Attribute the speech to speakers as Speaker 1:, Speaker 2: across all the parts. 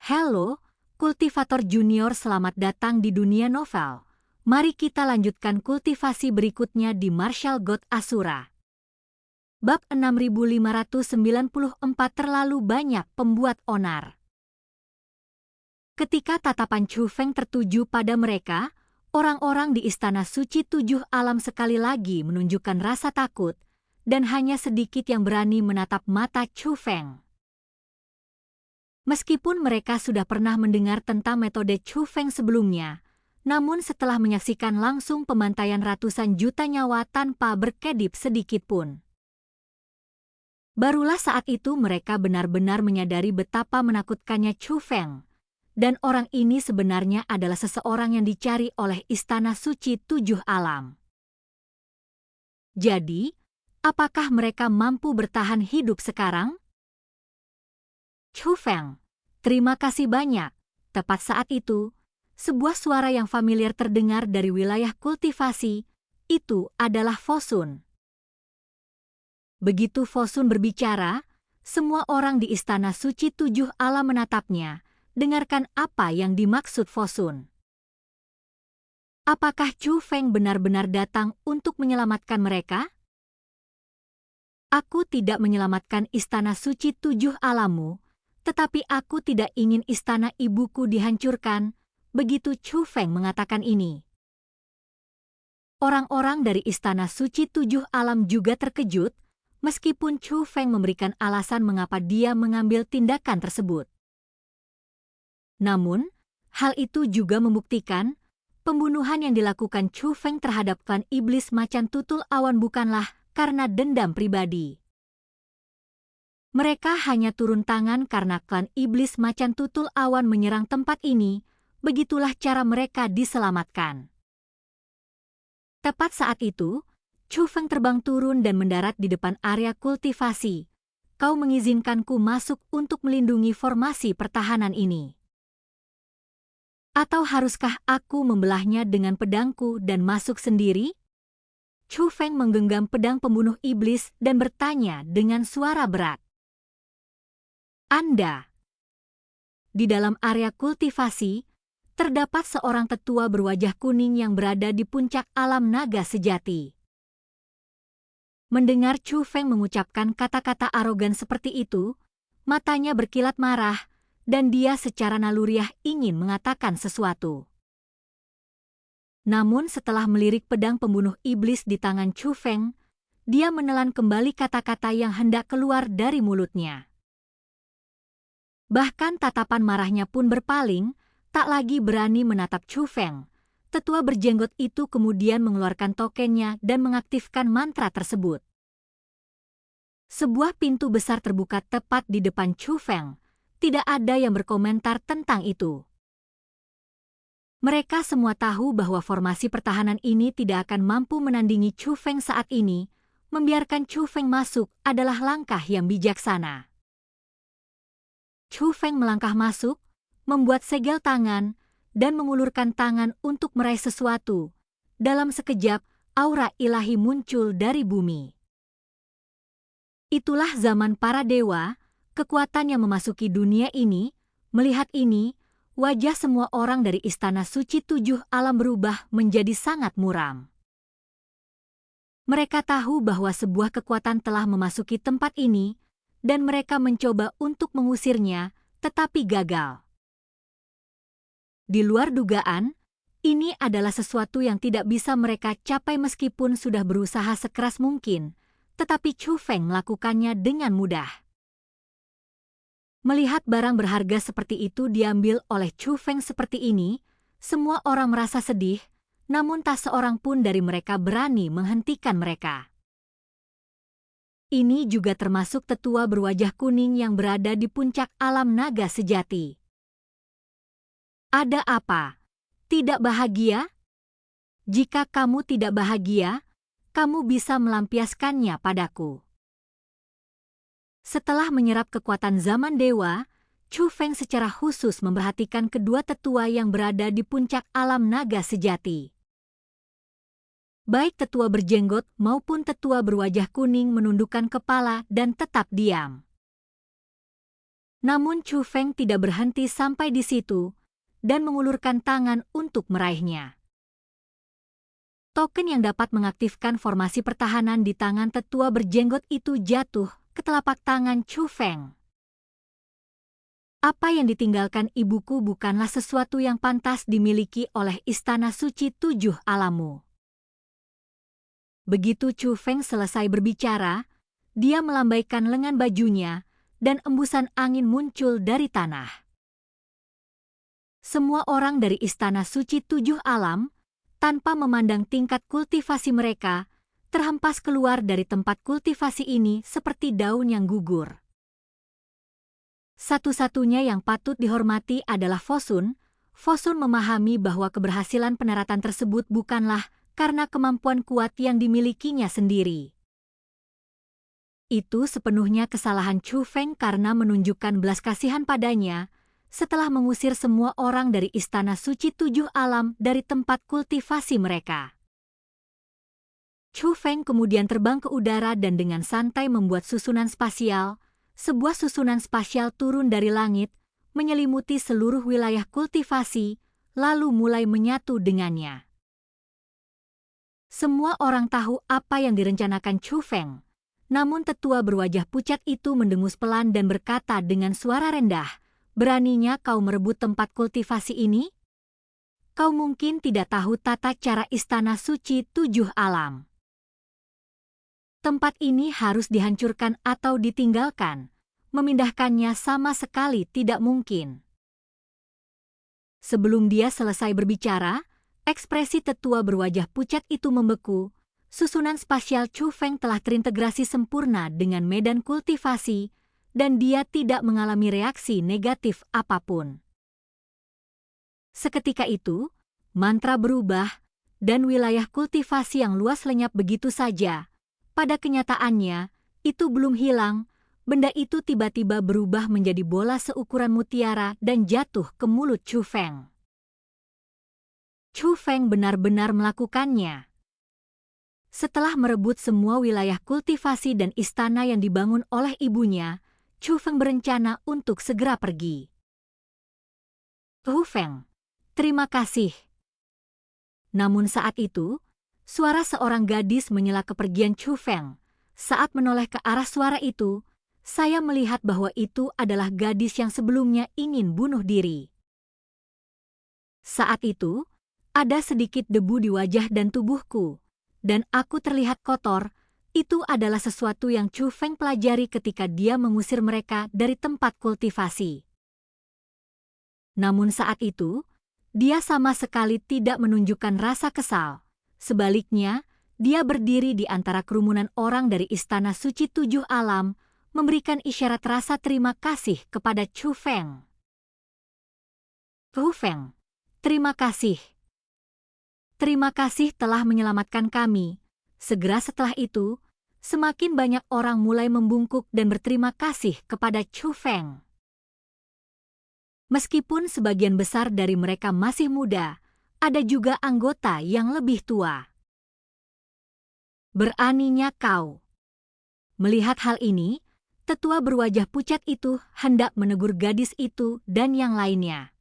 Speaker 1: Halo, kultivator junior, selamat datang di dunia novel. Mari kita lanjutkan kultivasi berikutnya di Martial God Asura. Bab 6594, terlalu banyak pembuat onar. Ketika tatapan Chu Feng tertuju pada mereka, orang-orang di Istana Suci Tujuh Alam sekali lagi menunjukkan rasa takut, dan hanya sedikit yang berani menatap mata Chu Feng. Meskipun mereka sudah pernah mendengar tentang metode Chu Feng sebelumnya, namun setelah menyaksikan langsung pembantaian ratusan juta nyawa tanpa berkedip sedikit pun, barulah saat itu mereka benar-benar menyadari betapa menakutkannya Chu Feng. Dan orang ini sebenarnya adalah seseorang yang dicari oleh Istana Suci Tujuh Alam. Jadi, apakah mereka mampu bertahan hidup sekarang? Chu Feng, terima kasih banyak. Tepat saat itu, sebuah suara yang familiar terdengar dari wilayah kultivasi. Itu adalah Fosun. Begitu Fosun berbicara, semua orang di Istana Suci Tujuh Alam menatapnya. Dengarkan apa yang dimaksud Fosun. Apakah Chu Feng benar-benar datang untuk menyelamatkan mereka? Aku tidak menyelamatkan Istana Suci Tujuh Alammu, tetapi aku tidak ingin istana ibuku dihancurkan. Begitu Chu Feng mengatakan ini, orang-orang dari Istana Suci Tujuh Alam juga terkejut, meskipun Chu Feng memberikan alasan mengapa dia mengambil tindakan tersebut. Namun, hal itu juga membuktikan pembunuhan yang dilakukan Chu Feng terhadap klan iblis macan tutul awan bukanlah karena dendam pribadi. Mereka hanya turun tangan karena klan iblis macan tutul awan menyerang tempat ini. Begitulah cara mereka diselamatkan. Tepat saat itu, Chu Feng terbang turun dan mendarat di depan area kultivasi. Kau mengizinkanku masuk untuk melindungi formasi pertahanan ini. Atau haruskah aku membelahnya dengan pedangku dan masuk sendiri? Chu Feng menggenggam pedang pembunuh iblis dan bertanya dengan suara berat. Anda. Di dalam area kultivasi, terdapat seorang tetua berwajah kuning yang berada di puncak alam naga sejati. Mendengar Chu Feng mengucapkan kata-kata arogan seperti itu, matanya berkilat marah, dan dia secara naluriah ingin mengatakan sesuatu. Namun setelah melirik pedang pembunuh iblis di tangan Chu Feng, dia menelan kembali kata-kata yang hendak keluar dari mulutnya. Bahkan tatapan marahnya pun berpaling, tak lagi berani menatap Chu Feng. Tetua berjenggot itu kemudian mengeluarkan tokennya dan mengaktifkan mantra tersebut. Sebuah pintu besar terbuka tepat di depan Chu Feng. Tidak ada yang berkomentar tentang itu. Mereka semua tahu bahwa formasi pertahanan ini tidak akan mampu menandingi Chu Feng saat ini. Membiarkan Chu Feng masuk adalah langkah yang bijaksana. Chu Feng melangkah masuk, membuat segel tangan, dan mengulurkan tangan untuk meraih sesuatu. Dalam sekejap, aura ilahi muncul dari bumi. Itulah zaman para dewa. Kekuatan yang memasuki dunia ini. Melihat ini, wajah semua orang dari Istana Suci Tujuh Alam berubah menjadi sangat muram. Mereka tahu bahwa sebuah kekuatan telah memasuki tempat ini, dan mereka mencoba untuk mengusirnya, tetapi gagal. Di luar dugaan, ini adalah sesuatu yang tidak bisa mereka capai meskipun sudah berusaha sekeras mungkin, tetapi Chu Feng melakukannya dengan mudah. Melihat barang berharga seperti itu diambil oleh Chu Feng seperti ini, semua orang merasa sedih, namun tak seorang pun dari mereka berani menghentikan mereka. Ini juga termasuk tetua berwajah kuning yang berada di puncak alam naga sejati. Ada apa? Tidak bahagia? Jika kamu tidak bahagia, kamu bisa melampiaskannya padaku. Setelah menyerap kekuatan zaman dewa, Chu Feng secara khusus memperhatikan kedua tetua yang berada di puncak alam naga sejati. Baik tetua berjenggot maupun tetua berwajah kuning menundukkan kepala dan tetap diam. Namun Chu Feng tidak berhenti sampai di situ dan mengulurkan tangan untuk meraihnya. Token yang dapat mengaktifkan formasi pertahanan di tangan tetua berjenggot itu jatuh ke telapak tangan Chu Feng. Apa yang ditinggalkan ibuku bukanlah sesuatu yang pantas dimiliki oleh Istana Suci Tujuh Alammu. Begitu Chu Feng selesai berbicara, dia melambaikan lengan bajunya dan embusan angin muncul dari tanah. Semua orang dari Istana Suci Tujuh Alam, tanpa memandang tingkat kultivasi mereka, terhempas keluar dari tempat kultivasi ini seperti daun yang gugur. Satu-satunya yang patut dihormati adalah Fosun. Fosun memahami bahwa keberhasilan pendaratan tersebut bukanlah karena kemampuan kuat yang dimilikinya sendiri. Itu sepenuhnya kesalahan Chu Feng karena menunjukkan belas kasihan padanya setelah mengusir semua orang dari Istana Suci Tujuh Alam dari tempat kultivasi mereka. Chu Feng kemudian terbang ke udara dan dengan santai membuat susunan spasial. Sebuah susunan spasial turun dari langit, menyelimuti seluruh wilayah kultivasi, lalu mulai menyatu dengannya. Semua orang tahu apa yang direncanakan Chu Feng, namun tetua berwajah pucat itu mendengus pelan dan berkata dengan suara rendah, "Beraninya kau merebut tempat kultivasi ini? Kau mungkin tidak tahu tata cara Istana Suci Tujuh Alam. Tempat ini harus dihancurkan atau ditinggalkan. Memindahkannya sama sekali tidak mungkin." Sebelum dia selesai berbicara, ekspresi tetua berwajah pucat itu membeku. Susunan spasial Chu Feng telah terintegrasi sempurna dengan medan kultivasi, dan dia tidak mengalami reaksi negatif apapun. Seketika itu, mantra berubah, dan wilayah kultivasi yang luas lenyap begitu saja. Pada kenyataannya, itu belum hilang, benda itu tiba-tiba berubah menjadi bola seukuran mutiara dan jatuh ke mulut Chu Feng. Chu Feng benar-benar melakukannya. Setelah merebut semua wilayah kultivasi dan istana yang dibangun oleh ibunya, Chu Feng berencana untuk segera pergi. "Chu Feng, terima kasih." Namun saat itu, suara seorang gadis menyela kepergian Chu Feng. Saat menoleh ke arah suara itu, saya melihat bahwa itu adalah gadis yang sebelumnya ingin bunuh diri. Saat itu, ada sedikit debu di wajah dan tubuhku, dan aku terlihat kotor. Itu adalah sesuatu yang Chu Feng pelajari ketika dia mengusir mereka dari tempat kultivasi. Namun saat itu, dia sama sekali tidak menunjukkan rasa kesal. Sebaliknya, dia berdiri di antara kerumunan orang dari Istana Suci Tujuh Alam, memberikan isyarat rasa terima kasih kepada Chu Feng. "Chu Feng, terima kasih. Terima kasih telah menyelamatkan kami." Segera setelah itu, semakin banyak orang mulai membungkuk dan berterima kasih kepada Chu Feng. Meskipun sebagian besar dari mereka masih muda, ada juga anggota yang lebih tua. "Beraninya kau." Melihat hal ini, tetua berwajah pucat itu hendak menegur gadis itu dan yang lainnya.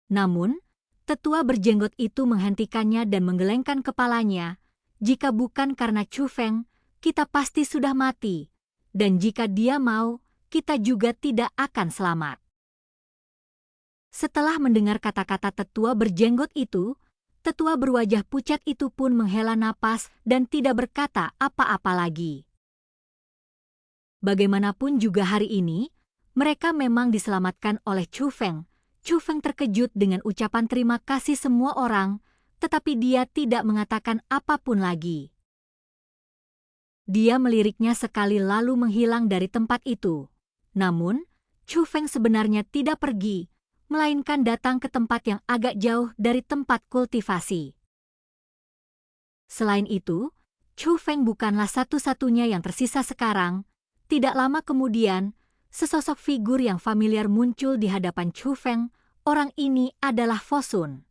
Speaker 1: Namun, tetua berjenggot itu menghentikannya dan menggelengkan kepalanya. "Jika bukan karena Chu Feng, kita pasti sudah mati. Dan jika dia mau, kita juga tidak akan selamat." Setelah mendengar kata-kata tetua berjenggot itu, tetua berwajah pucat itu pun menghela napas dan tidak berkata apa-apa lagi. Bagaimanapun juga hari ini, mereka memang diselamatkan oleh Chu Feng. Chu Feng terkejut dengan ucapan terima kasih semua orang, tetapi dia tidak mengatakan apapun lagi. Dia meliriknya sekali lalu menghilang dari tempat itu. Namun, Chu Feng sebenarnya tidak pergi, melainkan datang ke tempat yang agak jauh dari tempat kultivasi. Selain itu, Chu Feng bukanlah satu-satunya yang tersisa sekarang. Tidak lama kemudian, sesosok figur yang familiar muncul di hadapan Chu Feng. Orang ini adalah Fosun.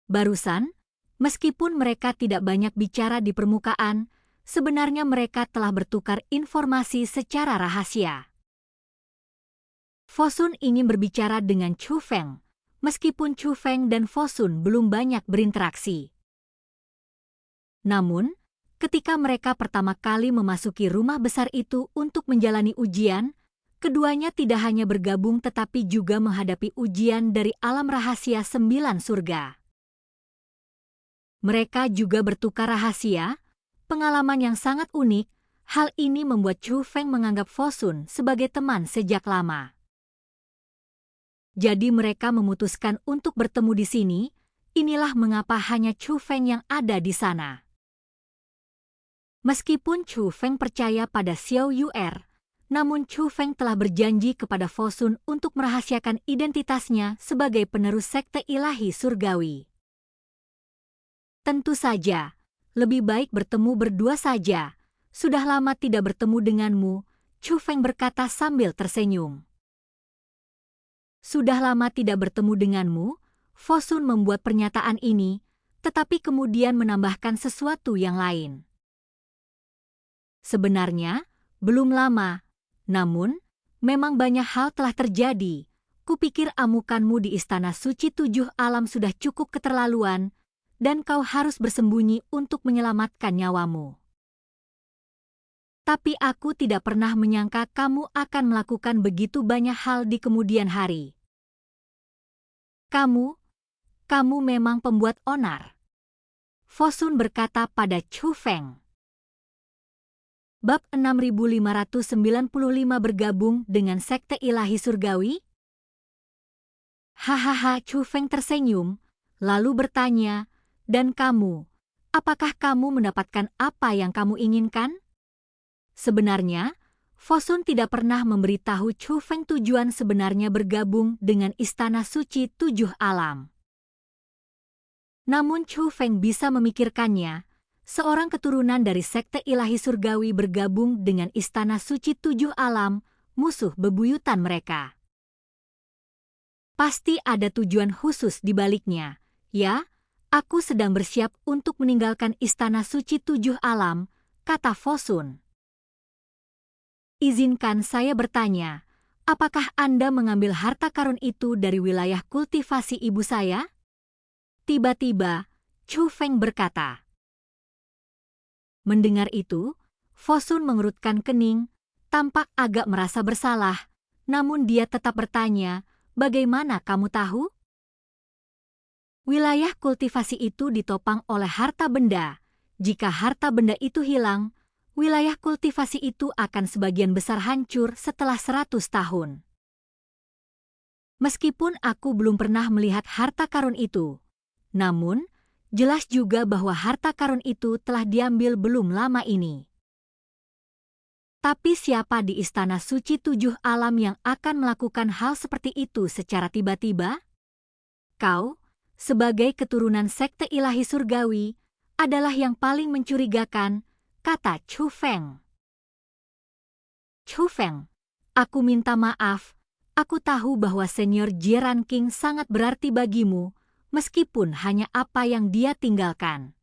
Speaker 1: Barusan, meskipun mereka tidak banyak bicara di permukaan, sebenarnya mereka telah bertukar informasi secara rahasia. Fosun ingin berbicara dengan Chu Feng, meskipun Chu Feng dan Fosun belum banyak berinteraksi. Namun, ketika mereka pertama kali memasuki rumah besar itu untuk menjalani ujian, keduanya tidak hanya bergabung tetapi juga menghadapi ujian dari alam rahasia 9 surga. Mereka juga bertukar rahasia, pengalaman yang sangat unik. Hal ini membuat Chu Feng menganggap Fosun sebagai teman sejak lama. Jadi mereka memutuskan untuk bertemu di sini. Inilah mengapa hanya Chu Feng yang ada di sana. Meskipun Chu Feng percaya pada Xiao Yu'er, namun Chu Feng telah berjanji kepada Fosun untuk merahasiakan identitasnya sebagai penerus sekte ilahi surgawi. Tentu saja, lebih baik bertemu berdua saja. Sudah lama tidak bertemu denganmu, Chu Feng berkata sambil tersenyum. Sudah lama tidak bertemu denganmu, Fosun membuat pernyataan ini, tetapi kemudian menambahkan sesuatu yang lain. Sebenarnya, belum lama, namun, memang banyak hal telah terjadi. Kupikir amukanmu di Istana Suci 7 Alam sudah cukup keterlaluan, dan kau harus bersembunyi untuk menyelamatkan nyawamu. Tapi aku tidak pernah menyangka kamu akan melakukan begitu banyak hal di kemudian hari. Kamu memang pembuat onar. Fosun berkata pada Chu Feng. Bab 6595 bergabung dengan sekte ilahi surgawi? Hahaha, Chu Feng tersenyum, lalu bertanya, dan kamu, apakah kamu mendapatkan apa yang kamu inginkan? Sebenarnya, Fosun tidak pernah memberitahu Chu Feng tujuan sebenarnya bergabung dengan Istana Suci 7 Alam. Namun Chu Feng bisa memikirkannya, seorang keturunan dari sekte ilahi surgawi bergabung dengan Istana Suci 7 Alam, musuh bebuyutan mereka. Pasti ada tujuan khusus di baliknya. Ya, aku sedang bersiap untuk meninggalkan Istana Suci 7 Alam, kata Fosun. Izinkan saya bertanya, apakah Anda mengambil harta karun itu dari wilayah kultivasi ibu saya? Tiba-tiba, Chu Feng berkata. Mendengar itu, Fosun mengerutkan kening, tampak agak merasa bersalah, namun dia tetap bertanya, bagaimana kamu tahu? Wilayah kultivasi itu ditopang oleh harta benda. Jika harta benda itu hilang, wilayah kultivasi itu akan sebagian besar hancur setelah 100 tahun. Meskipun aku belum pernah melihat harta karun itu, namun jelas juga bahwa harta karun itu telah diambil belum lama ini. Tapi siapa di Istana Suci 7 Alam yang akan melakukan hal seperti itu secara tiba-tiba? Kau, sebagai keturunan sekte ilahi surgawi, adalah yang paling mencurigakan, kata Chu Feng. Chu Feng, aku minta maaf, aku tahu bahwa Senior Jiran King sangat berarti bagimu, meskipun hanya apa yang dia tinggalkan.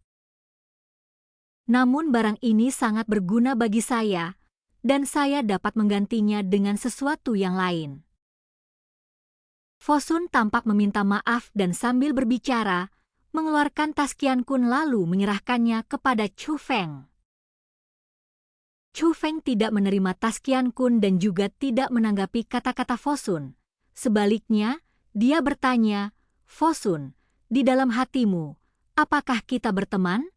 Speaker 1: Namun barang ini sangat berguna bagi saya, dan saya dapat menggantinya dengan sesuatu yang lain. Fosun tampak meminta maaf dan sambil berbicara, mengeluarkan tas Qian Kun lalu menyerahkannya kepada Chu Feng. Chu Feng tidak menerima tas Qian Kun dan juga tidak menanggapi kata-kata Fosun. Sebaliknya, dia bertanya, Fosun, di dalam hatimu, apakah kita berteman?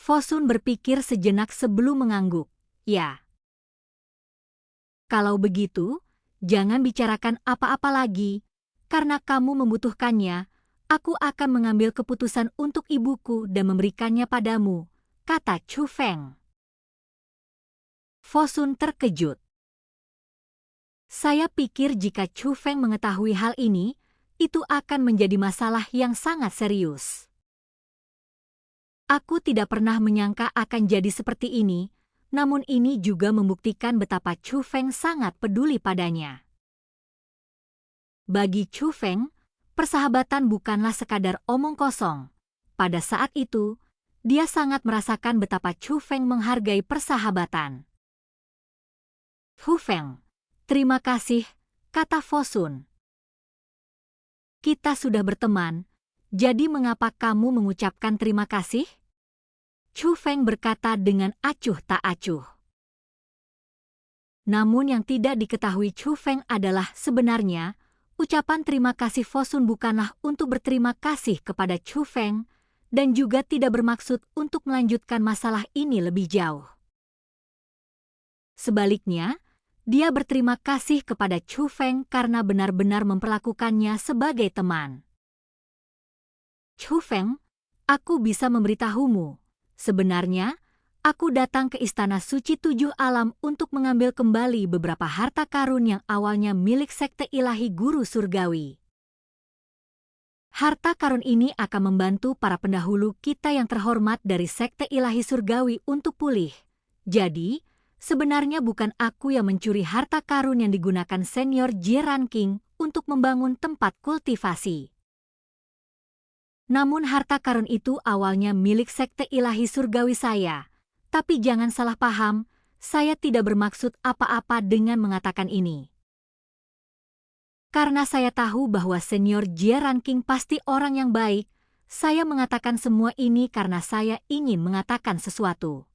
Speaker 1: Fosun berpikir sejenak sebelum mengangguk. Ya. Kalau begitu, jangan bicarakan apa-apa lagi, karena kamu membutuhkannya. Aku akan mengambil keputusan untuk ibuku dan memberikannya padamu, kata Chu Feng. Fosun terkejut. Saya pikir jika Chu Feng mengetahui hal ini, itu akan menjadi masalah yang sangat serius. Aku tidak pernah menyangka akan jadi seperti ini, namun ini juga membuktikan betapa Chu Feng sangat peduli padanya. Bagi Chu Feng, persahabatan bukanlah sekadar omong kosong. Pada saat itu, dia sangat merasakan betapa Chu Feng menghargai persahabatan. Chu Feng, Terima kasih, kata Fosun. Kita sudah berteman, jadi mengapa kamu mengucapkan terima kasih? Chu Feng berkata dengan acuh tak acuh. Namun yang tidak diketahui Chu Feng adalah sebenarnya, ucapan terima kasih Fosun bukanlah untuk berterima kasih kepada Chu Feng, dan juga tidak bermaksud untuk melanjutkan masalah ini lebih jauh. Sebaliknya, dia berterima kasih kepada Chu Feng karena benar-benar memperlakukannya sebagai teman. Chu Feng, aku bisa memberitahumu. Sebenarnya, aku datang ke Istana Suci Tujuh Alam untuk mengambil kembali beberapa harta karun yang awalnya milik Sekte Ilahi Guru Surgawi. Harta karun ini akan membantu para pendahulu kita yang terhormat dari Sekte Ilahi Surgawi untuk pulih. Jadi, sebenarnya bukan aku yang mencuri harta karun yang digunakan senior Jie Ranking untuk membangun tempat kultivasi. Namun harta karun itu awalnya milik Sekte Ilahi Surgawi saya. Tapi jangan salah paham, saya tidak bermaksud apa-apa dengan mengatakan ini. Karena saya tahu bahwa senior Jie Ranking pasti orang yang baik, saya mengatakan semua ini karena saya ingin mengatakan sesuatu.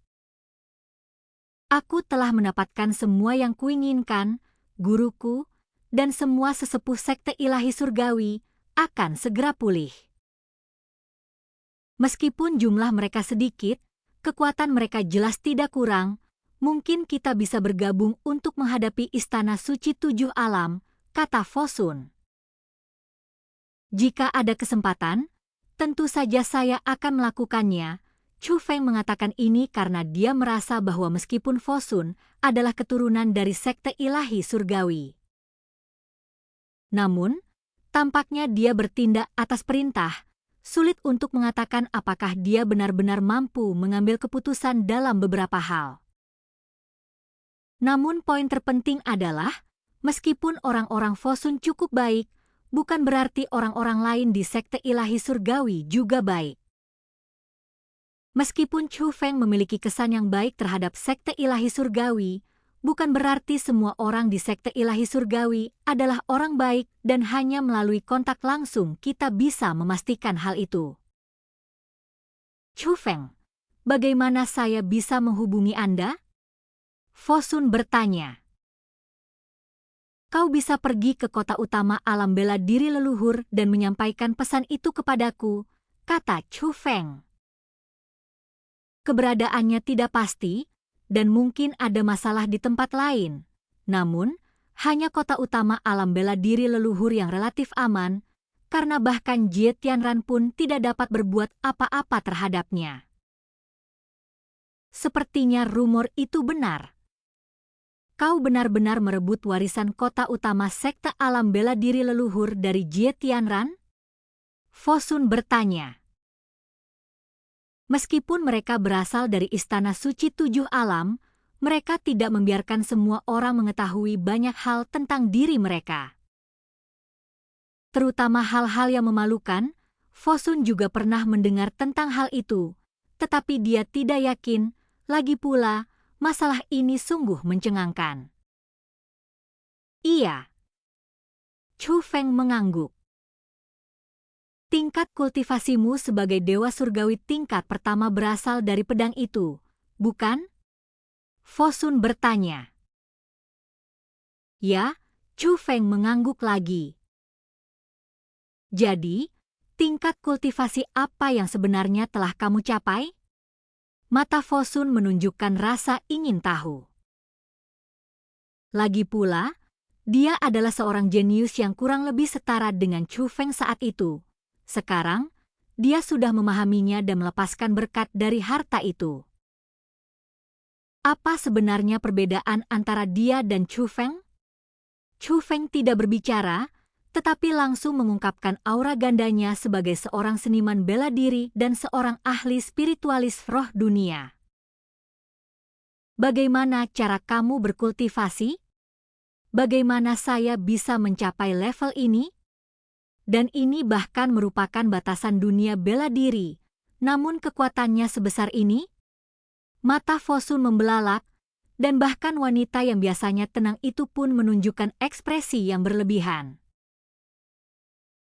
Speaker 1: Aku telah mendapatkan semua yang kuinginkan, guruku, dan semua sesepuh Sekte Ilahi Surgawi akan segera pulih. Meskipun jumlah mereka sedikit, kekuatan mereka jelas tidak kurang, mungkin kita bisa bergabung untuk menghadapi Istana Suci Tujuh Alam, kata Fosun. Jika ada kesempatan, tentu saja saya akan melakukannya. Chu Feng mengatakan ini karena dia merasa bahwa meskipun Fosun adalah keturunan dari Sekte Ilahi Surgawi, namun, tampaknya dia bertindak atas perintah. Sulit untuk mengatakan apakah dia benar-benar mampu mengambil keputusan dalam beberapa hal. Namun poin terpenting adalah, meskipun orang-orang Fosun cukup baik, bukan berarti orang-orang lain di Sekte Ilahi Surgawi juga baik. Meskipun Chu Feng memiliki kesan yang baik terhadap Sekte Ilahi Surgawi, bukan berarti semua orang di Sekte Ilahi Surgawi adalah orang baik dan hanya melalui kontak langsung kita bisa memastikan hal itu. Chu Feng, bagaimana saya bisa menghubungi Anda? Fosun bertanya. Kau bisa pergi ke kota utama alam bela diri leluhur dan menyampaikan pesan itu kepadaku, kata Chu Feng. Keberadaannya tidak pasti, dan mungkin ada masalah di tempat lain. Namun, hanya kota utama alam bela diri leluhur yang relatif aman, karena bahkan Jie Tianran pun tidak dapat berbuat apa-apa terhadapnya. Sepertinya rumor itu benar. Kau benar-benar merebut warisan kota utama Sekte Alam Bela Diri Leluhur dari Jie Tianran? Fosun bertanya. Meskipun mereka berasal dari Istana Suci Tujuh Alam, mereka tidak membiarkan semua orang mengetahui banyak hal tentang diri mereka. Terutama hal-hal yang memalukan, Fosun juga pernah mendengar tentang hal itu, tetapi dia tidak yakin, lagi pula, masalah ini sungguh mencengangkan. Iya. Chu Feng mengangguk. Tingkat kultivasimu sebagai Dewa Surgawi tingkat pertama berasal dari pedang itu, bukan? Fosun bertanya. Ya, Chu Feng mengangguk lagi. Jadi, tingkat kultivasi apa yang sebenarnya telah kamu capai? Mata Fosun menunjukkan rasa ingin tahu. Lagi pula, dia adalah seorang jenius yang kurang lebih setara dengan Chu Feng saat itu. Sekarang, dia sudah memahaminya dan melepaskan berkat dari harta itu. Apa sebenarnya perbedaan antara dia dan Chu Feng? Chu Feng tidak berbicara, tetapi langsung mengungkapkan aura gandanya sebagai seorang seniman bela diri dan seorang ahli spiritualis roh dunia. Bagaimana cara kamu berkultivasi? Bagaimana saya bisa mencapai level ini? Dan ini bahkan merupakan batasan dunia bela diri, namun kekuatannya sebesar ini? Mata Fosun membelalak, dan bahkan wanita yang biasanya tenang itu pun menunjukkan ekspresi yang berlebihan.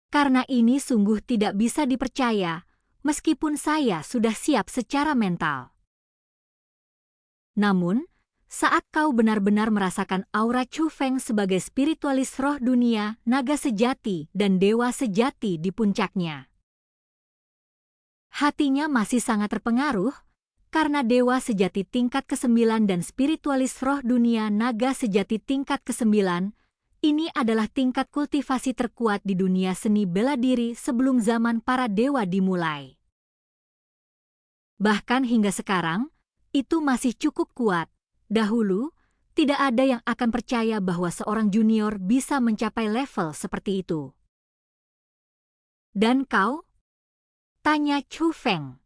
Speaker 1: Karena ini sungguh tidak bisa dipercaya, meskipun saya sudah siap secara mental. Namun, saat kau benar-benar merasakan aura Chu Feng sebagai spiritualis roh dunia, naga sejati, dan dewa sejati di puncaknya, hatinya masih sangat terpengaruh, karena dewa sejati tingkat ke-9 dan spiritualis roh dunia naga sejati tingkat ke-9, ini adalah tingkat kultivasi terkuat di dunia seni bela diri sebelum zaman para dewa dimulai. Bahkan hingga sekarang, itu masih cukup kuat. Dahulu, tidak ada yang akan percaya bahwa seorang junior bisa mencapai level seperti itu. Dan kau? Tanya Chu Feng.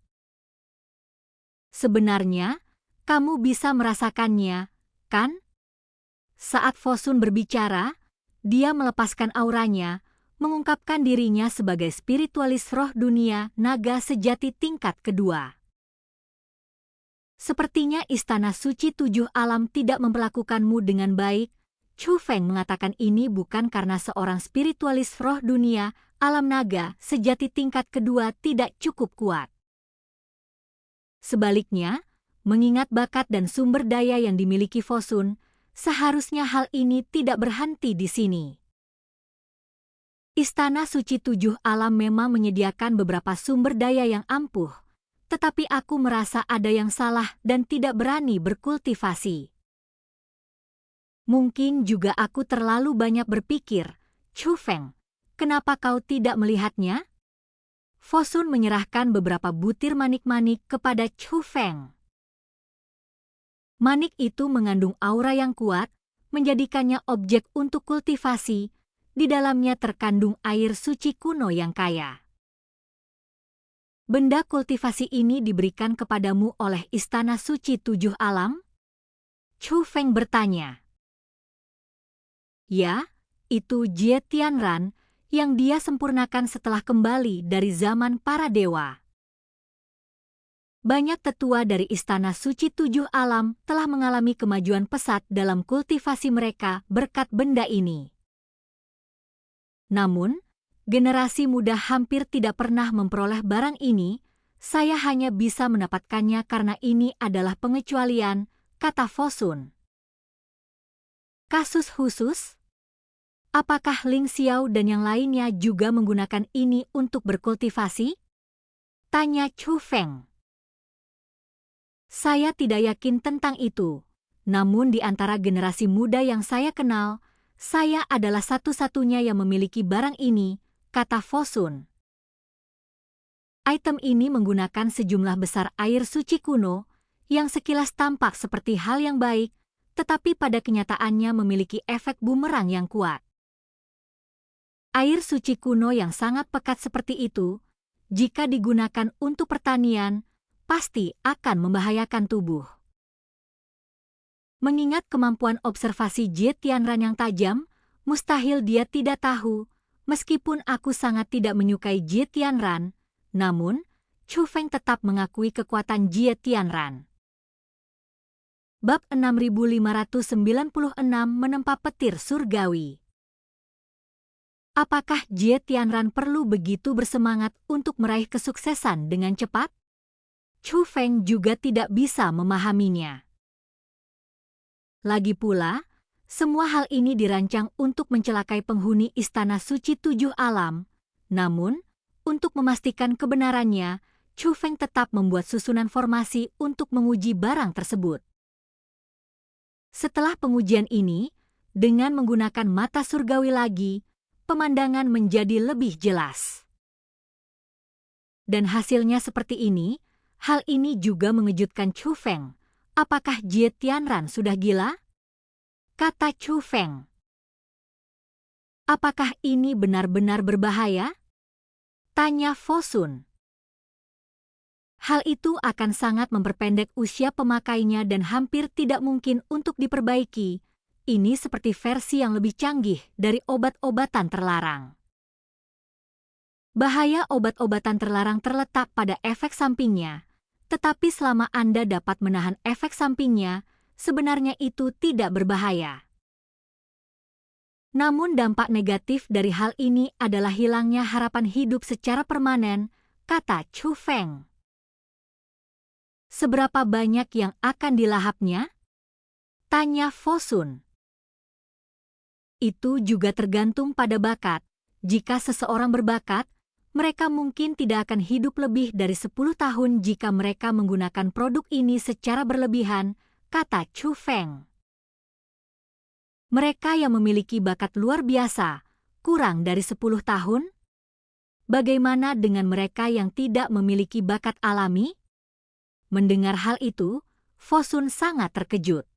Speaker 1: Sebenarnya, kamu bisa merasakannya, kan? Saat Fosun berbicara, dia melepaskan auranya, mengungkapkan dirinya sebagai spiritualis roh dunia naga sejati tingkat kedua. Sepertinya istana suci 7 alam tidak memperlakukanmu dengan baik. Chu Feng mengatakan ini bukan karena seorang spiritualis roh dunia alam naga sejati tingkat kedua tidak cukup kuat. Sebaliknya, mengingat bakat dan sumber daya yang dimiliki Fosun, seharusnya hal ini tidak berhenti di sini. Istana suci 7 alam memang menyediakan beberapa sumber daya yang ampuh, tetapi aku merasa ada yang salah dan tidak berani berkultivasi. Mungkin juga aku terlalu banyak berpikir. Chu Feng, kenapa kau tidak melihatnya? Fosun menyerahkan beberapa butir manik-manik kepada Chu Feng. Manik itu mengandung aura yang kuat, menjadikannya objek untuk kultivasi. Di dalamnya terkandung air suci kuno yang kaya. Benda kultivasi ini diberikan kepadamu oleh Istana Suci 7 Alam? Chu Feng bertanya. Ya, itu Jie Tianran yang dia sempurnakan setelah kembali dari zaman para dewa. Banyak tetua dari Istana Suci 7 Alam telah mengalami kemajuan pesat dalam kultivasi mereka berkat benda ini. Namun, generasi muda hampir tidak pernah memperoleh barang ini. Saya hanya bisa mendapatkannya karena ini adalah pengecualian, kata Fosun. Kasus khusus? Apakah Ling Xiao dan yang lainnya juga menggunakan ini untuk berkultivasi? Tanya Chu Feng. Saya tidak yakin tentang itu. Namun di antara generasi muda yang saya kenal, saya adalah satu-satunya yang memiliki barang ini, kata Fosun. Item ini menggunakan sejumlah besar air suci kuno, yang sekilas tampak seperti hal yang baik, tetapi pada kenyataannya memiliki efek bumerang yang kuat. Air suci kuno yang sangat pekat seperti itu, jika digunakan untuk pertanian, pasti akan membahayakan tubuh. Mengingat kemampuan observasi Jie Tianran yang tajam, mustahil dia tidak tahu. Meskipun aku sangat tidak menyukai Jie Tianran, namun Chu Feng tetap mengakui kekuatan Jie Tianran. Bab 6596 Menempa Petir Surgawi. Apakah Jie Tianran perlu begitu bersemangat untuk meraih kesuksesan dengan cepat? Chu Feng juga tidak bisa memahaminya. Lagi pula, semua hal ini dirancang untuk mencelakai penghuni Istana Suci 7 Alam. Namun, untuk memastikan kebenarannya, Chu Feng tetap membuat susunan formasi untuk menguji barang tersebut. Setelah pengujian ini, dengan menggunakan mata surgawi lagi, pemandangan menjadi lebih jelas. Dan hasilnya seperti ini, hal ini juga mengejutkan Chu Feng. Apakah Jie Tianran sudah gila? Kata Chu Feng. Apakah ini benar-benar berbahaya? Tanya Fosun. Hal itu akan sangat memperpendek usia pemakainya dan hampir tidak mungkin untuk diperbaiki. Ini seperti versi yang lebih canggih dari obat-obatan terlarang. Bahaya obat-obatan terlarang terletak pada efek sampingnya. Tetapi selama Anda dapat menahan efek sampingnya, sebenarnya itu tidak berbahaya. Namun dampak negatif dari hal ini adalah hilangnya harapan hidup secara permanen, kata Chu Feng. Seberapa banyak yang akan dilahapnya? Tanya Fosun. Itu juga tergantung pada bakat. Jika seseorang berbakat, mereka mungkin tidak akan hidup lebih dari 10 tahun jika mereka menggunakan produk ini secara berlebihan, kata Chu Feng. Mereka yang memiliki bakat luar biasa, kurang dari 10 tahun? Bagaimana dengan mereka yang tidak memiliki bakat alami? Mendengar hal itu, Fosun sangat terkejut.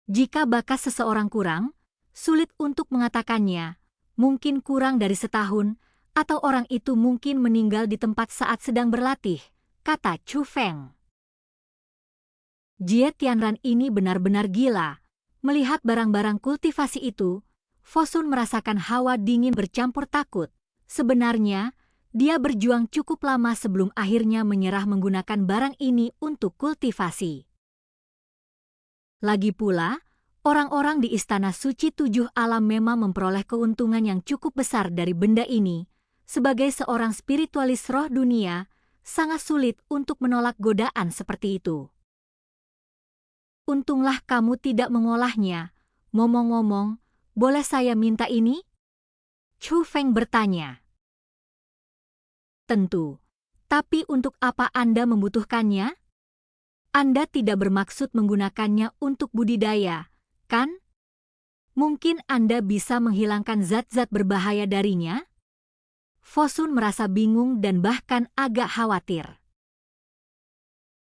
Speaker 1: Jika bakat seseorang kurang, sulit untuk mengatakannya, mungkin kurang dari setahun, atau orang itu mungkin meninggal di tempat saat sedang berlatih, kata Chu Feng. Jie Tianran ini benar-benar gila. Melihat barang-barang kultivasi itu, Fosun merasakan hawa dingin bercampur takut. Sebenarnya, dia berjuang cukup lama sebelum akhirnya menyerah menggunakan barang ini untuk kultivasi. Lagi pula, orang-orang di Istana Suci Tujuh Alam memang memperoleh keuntungan yang cukup besar dari benda ini. Sebagai seorang spiritualis roh dunia, sangat sulit untuk menolak godaan seperti itu. Untunglah kamu tidak mengolahnya. Ngomong-ngomong, boleh saya minta ini? Chu Feng bertanya. Tentu. Tapi untuk apa Anda membutuhkannya? Anda tidak bermaksud menggunakannya untuk budidaya, kan? Mungkin Anda bisa menghilangkan zat-zat berbahaya darinya? Fosun merasa bingung dan bahkan agak khawatir.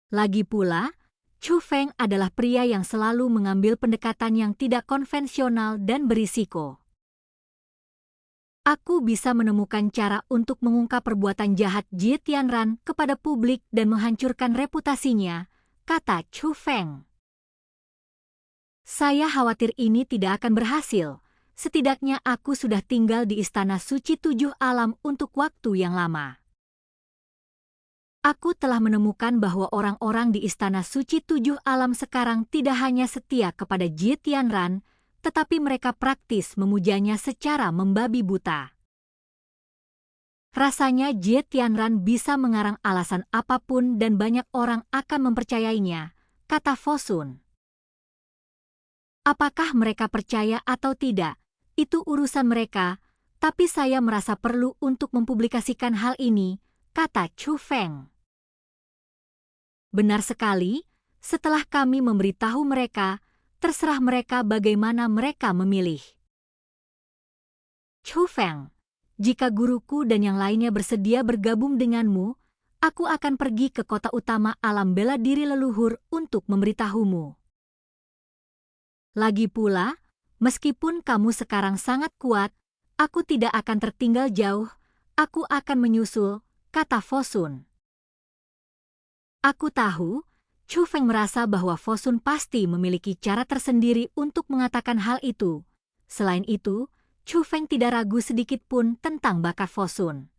Speaker 1: Lagi pula, Chu Feng adalah pria yang selalu mengambil pendekatan yang tidak konvensional dan berisiko. Aku bisa menemukan cara untuk mengungkap perbuatan jahat Jie Tianran kepada publik dan menghancurkan reputasinya, kata Chu Feng. Saya khawatir ini tidak akan berhasil. Setidaknya aku sudah tinggal di Istana Suci Tujuh Alam untuk waktu yang lama. Aku telah menemukan bahwa orang-orang di Istana Suci Tujuh Alam sekarang tidak hanya setia kepada Jie Tianran, tetapi mereka praktis memujanya secara membabi buta. Rasanya Jie Tianran bisa mengarang alasan apapun dan banyak orang akan mempercayainya, kata Fosun. Apakah mereka percaya atau tidak, itu urusan mereka, tapi saya merasa perlu untuk mempublikasikan hal ini, kata Chu Feng. Benar sekali, setelah kami memberitahu mereka, terserah mereka bagaimana mereka memilih. Chu Feng, jika guruku dan yang lainnya bersedia bergabung denganmu, aku akan pergi ke kota utama alam bela diri leluhur untuk memberitahumu. Lagi pula, meskipun kamu sekarang sangat kuat, aku tidak akan tertinggal jauh, aku akan menyusul, kata Fosun. Aku tahu, Chu Feng merasa bahwa Fosun pasti memiliki cara tersendiri untuk mengatakan hal itu. Selain itu, Chu Feng tidak ragu sedikit pun tentang bakat Fosun.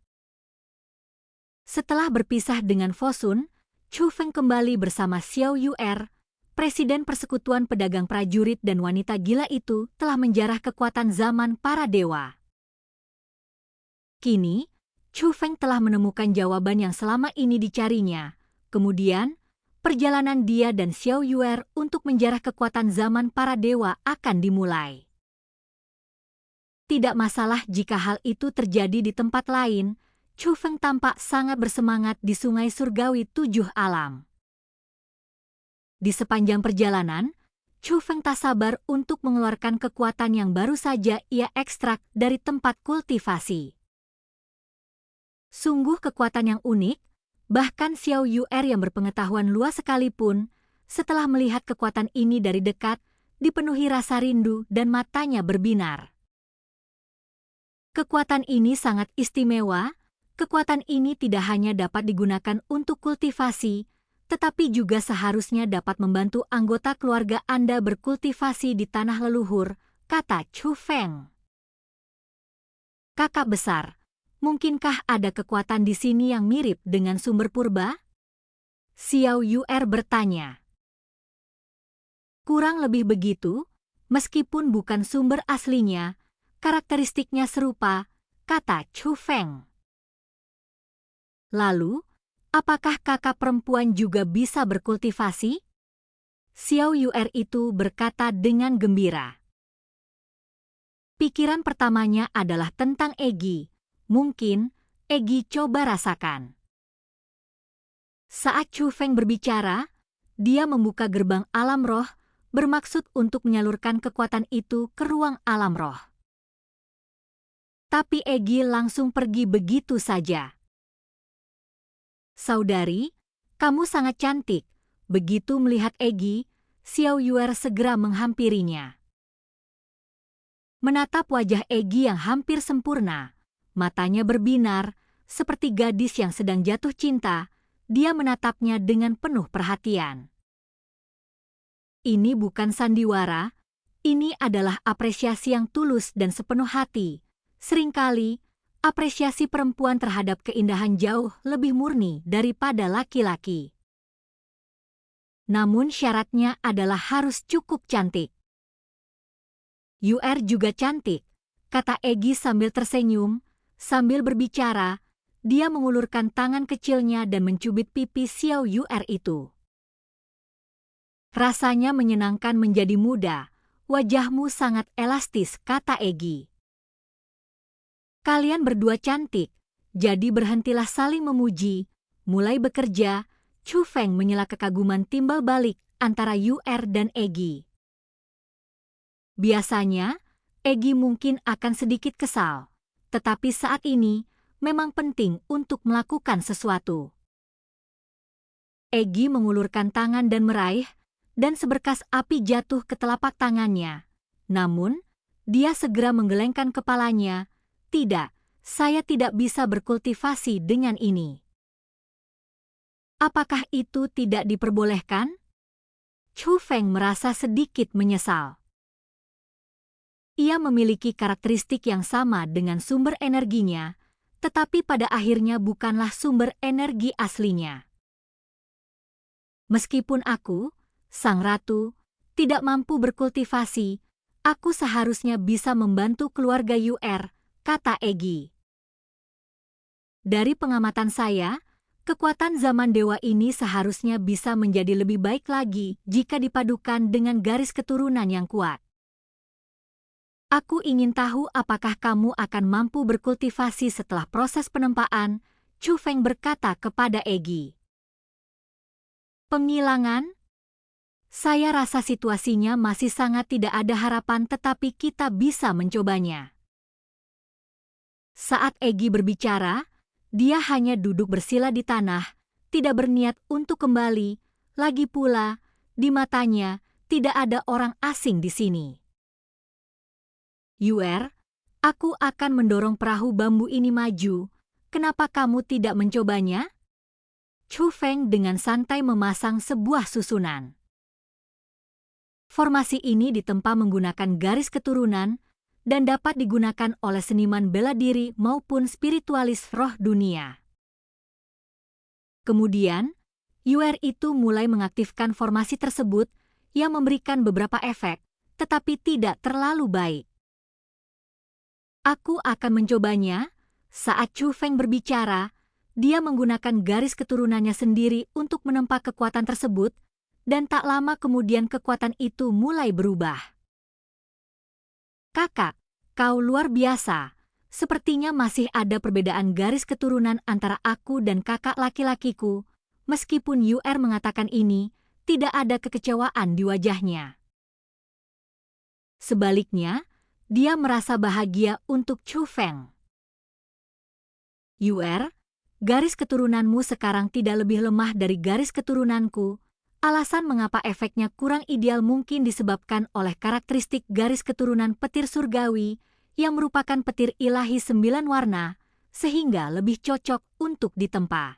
Speaker 1: Setelah berpisah dengan Fosun, Chu Feng kembali bersama Xiao Yu'er. Presiden Persekutuan Pedagang Prajurit dan wanita gila itu telah menjarah kekuatan zaman para dewa. Kini, Chu Feng telah menemukan jawaban yang selama ini dicarinya. Kemudian, perjalanan dia dan Xiao Yu'er untuk menjarah kekuatan zaman para dewa akan dimulai. Tidak masalah jika hal itu terjadi di tempat lain, Chu Feng tampak sangat bersemangat di Sungai Surgawi Tujuh Alam. Di sepanjang perjalanan, Chu Feng tak sabar untuk mengeluarkan kekuatan yang baru saja ia ekstrak dari tempat kultivasi. Sungguh kekuatan yang unik, bahkan Xiao Yu'er yang berpengetahuan luas sekalipun, setelah melihat kekuatan ini dari dekat, dipenuhi rasa rindu dan matanya berbinar. Kekuatan ini sangat istimewa, kekuatan ini tidak hanya dapat digunakan untuk kultivasi, tetapi juga seharusnya dapat membantu anggota keluarga Anda berkultivasi di tanah leluhur, kata Chu Feng. Kakak besar, mungkinkah ada kekuatan di sini yang mirip dengan sumber purba? Xiao Yu'er bertanya. Kurang lebih begitu, meskipun bukan sumber aslinya, karakteristiknya serupa, kata Chu Feng. Lalu, apakah kakak perempuan juga bisa berkultivasi? Xiao Yuer itu berkata dengan gembira. Pikiran pertamanya adalah tentang Egi. Mungkin, Egi coba rasakan. Saat Chu Feng berbicara, dia membuka gerbang alam roh, bermaksud untuk menyalurkan kekuatan itu ke ruang alam roh. Tapi Egi langsung pergi begitu saja. Saudari, kamu sangat cantik. Begitu melihat Egi, Xiao Yuer segera menghampirinya. Menatap wajah Egi yang hampir sempurna, matanya berbinar, seperti gadis yang sedang jatuh cinta, dia menatapnya dengan penuh perhatian. Ini bukan sandiwara, ini adalah apresiasi yang tulus dan sepenuh hati. Seringkali, apresiasi perempuan terhadap keindahan jauh lebih murni daripada laki-laki. Namun syaratnya adalah harus cukup cantik. Yuer juga cantik, kata Egi sambil tersenyum. Sambil berbicara, dia mengulurkan tangan kecilnya dan mencubit pipi Xiao Yuer itu. Rasanya menyenangkan menjadi muda, wajahmu sangat elastis, kata Egi. Kalian berdua cantik, jadi berhentilah saling memuji. Mulai bekerja, Chu Feng menyela kekaguman timbal balik antara Yuer dan Egi. Biasanya, Egi mungkin akan sedikit kesal, tetapi saat ini memang penting untuk melakukan sesuatu. Egi mengulurkan tangan dan meraih, dan seberkas api jatuh ke telapak tangannya. Namun, dia segera menggelengkan kepalanya. Tidak, saya tidak bisa berkultivasi dengan ini. Apakah itu tidak diperbolehkan? Chu Feng merasa sedikit menyesal. Ia memiliki karakteristik yang sama dengan sumber energinya, tetapi pada akhirnya bukanlah sumber energi aslinya. Meskipun aku, Sang Ratu, tidak mampu berkultivasi, aku seharusnya bisa membantu keluarga Yuer, kata Egi. Dari pengamatan saya, kekuatan zaman dewa ini seharusnya bisa menjadi lebih baik lagi jika dipadukan dengan garis keturunan yang kuat. Aku ingin tahu apakah kamu akan mampu berkultivasi setelah proses penempaan, Chu Feng berkata kepada Egi. Penghilangan? Saya rasa situasinya masih sangat tidak ada harapan, tetapi kita bisa mencobanya. Saat Egi berbicara, dia hanya duduk bersila di tanah, tidak berniat untuk kembali. Lagi pula, di matanya tidak ada orang asing di sini. Yuer, aku akan mendorong perahu bambu ini maju. Kenapa kamu tidak mencobanya? Chu Feng dengan santai memasang sebuah susunan. Formasi ini ditempa menggunakan garis keturunan dan dapat digunakan oleh seniman bela diri maupun spiritualis roh dunia. Kemudian, Yuer itu mulai mengaktifkan formasi tersebut yang memberikan beberapa efek, tetapi tidak terlalu baik. Aku akan mencobanya. Saat Chu Feng berbicara, dia menggunakan garis keturunannya sendiri untuk menempa kekuatan tersebut, dan tak lama kemudian kekuatan itu mulai berubah. Kakak, kau luar biasa. Sepertinya masih ada perbedaan garis keturunan antara aku dan kakak laki-lakiku. Meskipun Yuer mengatakan ini, tidak ada kekecewaan di wajahnya. Sebaliknya, dia merasa bahagia untuk Chu Feng. Yuer, garis keturunanmu sekarang tidak lebih lemah dari garis keturunanku. Alasan mengapa efeknya kurang ideal mungkin disebabkan oleh karakteristik garis keturunan petir surgawi yang merupakan petir ilahi 9 warna, sehingga lebih cocok untuk ditempa.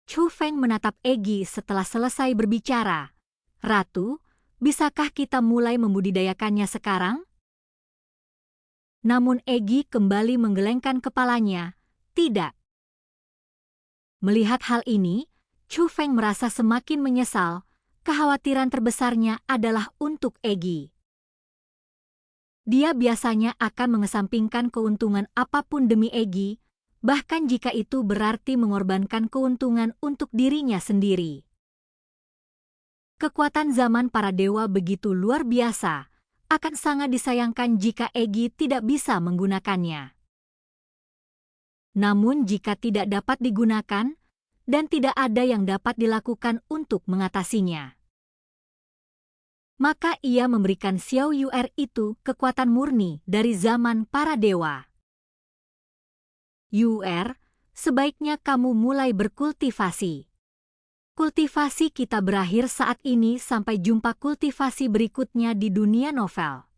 Speaker 1: Chu Feng menatap Egi setelah selesai berbicara. Ratu, bisakah kita mulai membudidayakannya sekarang? Namun Egi kembali menggelengkan kepalanya. Tidak. Melihat hal ini, Chu Feng merasa semakin menyesal, kekhawatiran terbesarnya adalah untuk Egi. Dia biasanya akan mengesampingkan keuntungan apapun demi Egi, bahkan jika itu berarti mengorbankan keuntungan untuk dirinya sendiri. Kekuatan zaman para dewa begitu luar biasa, akan sangat disayangkan jika Egi tidak bisa menggunakannya. Namun jika tidak dapat digunakan, dan tidak ada yang dapat dilakukan untuk mengatasinya, maka ia memberikan Xiao Yu'er itu kekuatan murni dari zaman para dewa. Yu'er, sebaiknya kamu mulai berkultivasi. Kultivasi kita berakhir saat ini, sampai jumpa kultivasi berikutnya di dunia novel.